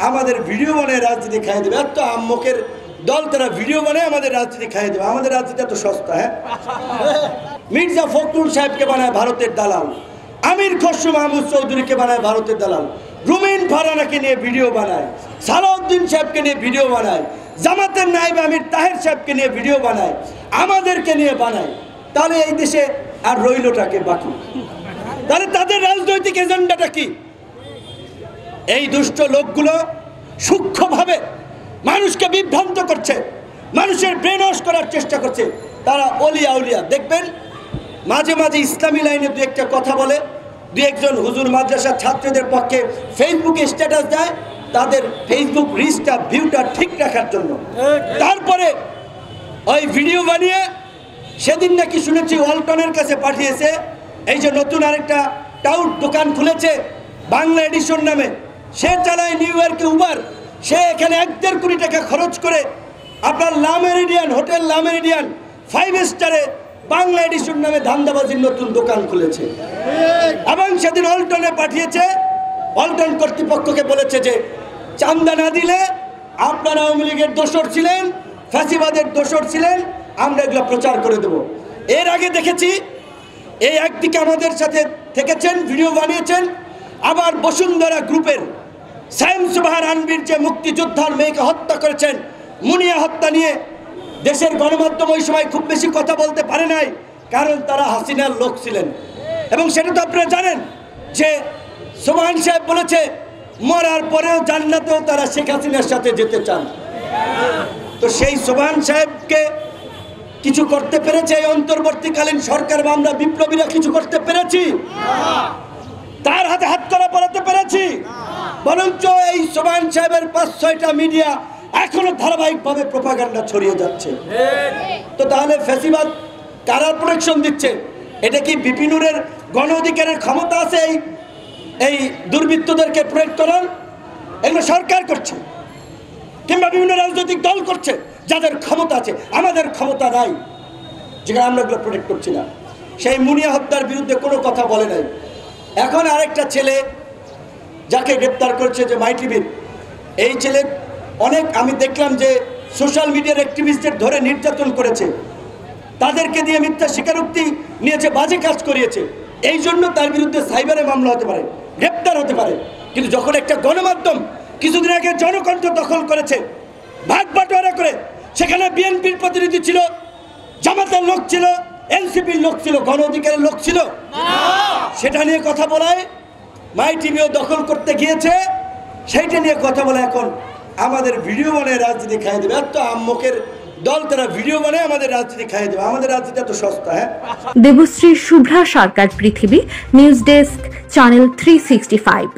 আমাদের ভিডিও বানায় রাজনীতি খাইয়ে দেবে। এত আম্মকের দল তারা ভিডিও বানায় আমাদের রাজনীতি খাইয়ে দেবে। আমাদের রাজনীতি এত সস্তা। হ্যাঁ, মির্জা ফখরুল সাহেবকে বানায় ভারতের দালাল, আমির খসরু মাহমুদ চৌধুরীকে বানায় ভারতের দালাল, রুমিন ফারহানাকে নিয়ে ভিডিও বানায়, সালাউদ্দিন সাহেবকে নিয়ে ভিডিও বানায়, জামাতের নায়েব আমির তাহের সাহেবকে নিয়ে ভিডিও বানায়, আমাদেরকে নিয়ে বানায়। তাহলে এই দেশে আর রইলটাকে বাকি? তাহলে তাদের রাজনৈতিক এজেন্ডাটা কি? এই দুষ্ট লোকগুলো সূক্ষ্মভাবে মানুষকে বিভ্রান্ত করছে, মানুষের ব্রেন ওয়াশ করার চেষ্টা করছে। তারা অলিয়া উলিয়া দেখবেন মাঝে মাঝে ইসলামী লাইনে দু একটা কথা বলে, দু একজন হুজুর মাদ্রাসার ছাত্রদের পক্ষে ফেসবুকে স্ট্যাটাস দেয় তাদের ফেসবুক রিচটা ভিউটা ঠিক রাখার জন্য। তারপরে ওই ভিডিও বানিয়ে সেদিন নাকি শুনেছি ওয়ালটনের কাছে পাঠিয়েছে, এই যে নতুন আরেকটা টাউট দোকান খুলেছে বাংলা এডিশন নামে, সে চালায় নিউ ইয়র্কে উবার, সে এখানে 1.5 কোটি টাকা খরচ করে আপনার লা মেরিডিয়ান হোটেল, লা মেরিডিয়ান 5 স্টারে বাংলা এডিশন নামে ধান্দাবাজির নতুন দোকান খুলেছে। এবং সেদিন ওয়ালটনে পাঠিয়েছে, ওয়ালটন কর্তৃপক্ষকে বলেছে যে চান্দা না দিলে আপনারা আওয়ামী লীগের দোসর ছিলেন, ফ্যাসিবাদের দোসর ছিলেন, আমরা এগুলো প্রচার করে দেব। এর আগে দেখেছি এই একদিকে আমাদের সাথে থেকেছেন, ভিডিও বানিয়েছেন, আবার বসুন্ধরা গ্রুপের সাইম সুবাহার আনবির যে মুক্তিযোদ্ধার মেয়েকে হত্যা করেছেন, মুনিয়া হত্যা নিয়ে দেশের গণমাধ্যম ওই সময় খুব বেশি কথা বলতে পারে নাই, কারণ তারা হাসিনার লোক ছিলেন। এবং সেটা তো আপনারা জানেন যে সোবহান সাহেব বলেছে মরার পরেও জান্নাতেও তারা শেখ হাসিনার সাথে যেতে চান। তো সেই সোবহান সাহেবকে কিছু করতে পেরেছে এই অন্তর্বর্তীকালীন সরকার বা আমরা বিপ্লবীরা কিছু করতে পেরেছি? তার হাতে হাত করা পড়াতে পেরেছি? বরঞ্চ এই সোবহান সাহেবের 5-6টা মিডিয়া এখনো ধারাবাহিকভাবে প্রোপাগান্ডা ছড়িয়ে যাচ্ছে। তো তাহলে ফ্যাসিবাদ কারা প্রোটেকশন দিচ্ছে? এটা কি বিপিনুরের গণ অধিকারের ক্ষমতা আছে এই দুর্বৃত্তদেরকে প্রোটেক্ট করার? এগুলো সরকার করছে, কিংবা বিভিন্ন রাজনৈতিক দল করছে যাদের ক্ষমতা আছে। আমাদের ক্ষমতা নাই, যেখানে আমরা এগুলো প্রোটেক্ট করছি না। সেই মুনিয়া হত্যার বিরুদ্ধে কোনো কথা বলে নাই। এখন আরেকটা ছেলে যাকে গ্রেপ্তার করেছে যে মাই টিভির, এই ছেলে অনেক আমি দেখলাম যে সোশ্যাল মিডিয়ার অ্যাক্টিভিস্টদের ধরে নির্যাতন করেছে, তাদেরকে দিয়ে মিথ্যা স্বীকারোক্তি নিয়েছে, বাজে কাজ করিয়েছে। এই জন্য তার বিরুদ্ধে সাইবারে মামলা হতে পারে, গ্রেপ্তার হতে পারে। কিন্তু যখন একটা গণমাধ্যম কিছুদিন আগে জনকণ্ঠ দখল করেছে, ভাগ বাটোয়ারা করে, সেখানে বিএনপির প্রতিনিধি ছিল, জামাতের লোক ছিল, এনসিপির লোক ছিল, গণ অধিকারের লোক ছিল, সেটা নিয়ে কথা বলায় মাই টিভিও দখল করতে গিয়েছে, সেইটা নিয়ে কথা বলে এখন আমাদের ভিডিও বানায় রাজনীতি খাইয়ে দেবে। এত আম্মকের দল তারা ভিডিও বানায় আমাদের রাজনীতি খাইয়ে দেবে। আমাদের রাজনীতি এত সস্তা। হ্যাঁ, দেবশ্রী শুভ্রা সরকার, পৃথিবী নিউজ ডেস্ক, চ্যানেল 365।